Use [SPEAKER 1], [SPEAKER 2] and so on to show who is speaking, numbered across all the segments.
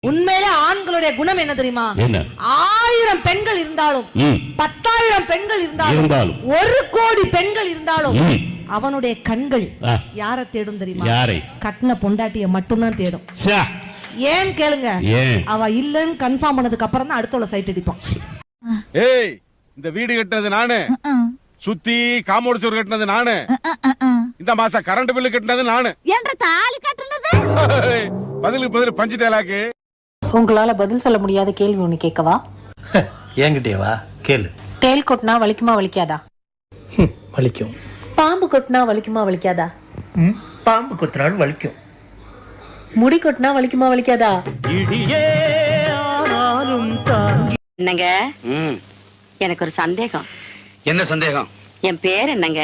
[SPEAKER 1] உண்மையிலே ஆண்களுடைய குணம் என்ன தெரியுமா? 1000 பெண்கள் இருந்தாலும் 10,000 பெண்கள் இருந்தாலும் 1 கோடி பெண்கள் இருந்தாலும் அவனுடைய கண்கள் யாரை தேடும் தெரியுமா? கட்டின பொண்டாட்டிய மட்டும்தான் தேடும். ஏன் கேளுங்க, அவ இல்லன்னு கன்ஃபார்ம் பண்ணதுக்கு அப்புறம் தான் அடுத்தவள சைட் அடிப்பான்.
[SPEAKER 2] ஏய், இந்த வீடு கட்டினது நானு, சுத்தி காம்பவுண்ட் சுவர் கட்டினது நானு, இந்த மாசம் கரண்ட் பில்லு கட்டினது நானு,
[SPEAKER 3] தாலி கட்டினது
[SPEAKER 2] பதிலுக்கு பதில் பஞ்சு டேலாக்கு.
[SPEAKER 4] உங்களால பதில் சொல்ல முடியாத கேள்வி ஒண்ணு கேட்கவா?
[SPEAKER 5] என்கிட்டே வா, கேளு.
[SPEAKER 4] தேல் கொட்டினா வலிக்குமா வலிக்காதா?
[SPEAKER 5] வலிக்கும்.
[SPEAKER 4] பாம்பு கொட்டினா வலிக்குமா வலிக்காதா?
[SPEAKER 5] பாம்பு கொத்தினாலும் வலிக்கும்.
[SPEAKER 4] முடி கொட்டினா வலிக்குமா வலிக்காதா?
[SPEAKER 3] என்னங்க, எனக்கு ஒரு சந்தேகம்.
[SPEAKER 5] என்ன சந்தேகம்?
[SPEAKER 3] என் பேர் என்னங்க?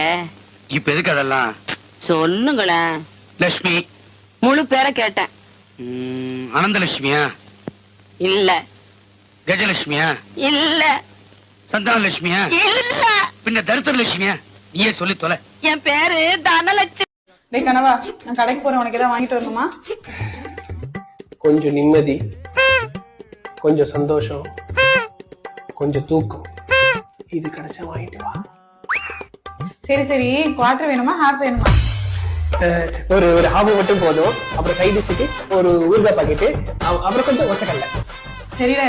[SPEAKER 5] இப்ப எதுக்கு அதெல்லாம்?
[SPEAKER 3] சொல்லுங்களேன்.
[SPEAKER 5] லட்சுமி.
[SPEAKER 3] முழு பேரை கேட்டேன்.
[SPEAKER 5] அனந்தலட்சுமியா?
[SPEAKER 3] இல்ல.
[SPEAKER 5] கஜலட்சுமியா?
[SPEAKER 3] இல்ல.
[SPEAKER 5] சந்தானலட்சுமியா?
[SPEAKER 3] இல்ல.
[SPEAKER 5] பின்ன தரித்திரலட்சுமியா? நீயே சொல்லி தொலை.
[SPEAKER 3] என் பேரு தனலட்சுமி.
[SPEAKER 6] டேய் கனவா, நான் கடைக்கு போறேன், உனக்கு ஏதாவது வாங்கிட்டு வரணுமா?
[SPEAKER 7] கொஞ்சம் நிம்மதி, கொஞ்சம் சந்தோஷம், கொஞ்சம் தூக்கம், இது கிடைச்சா வாங்கிட்டு வா.
[SPEAKER 6] சரி சரி, குவார்டர் வேணுமா ஹாஃப் வேணுமா?
[SPEAKER 7] ஒரு ஹாஃப் மட்டும் போதும். அப்புறம் சைட் டிஷ்க்கு ஒரு ஊறுகாய் பாக்கெட்டு, அப்புறம் கொஞ்சம் ஒச்சக்கல்ல.
[SPEAKER 6] சரிடா.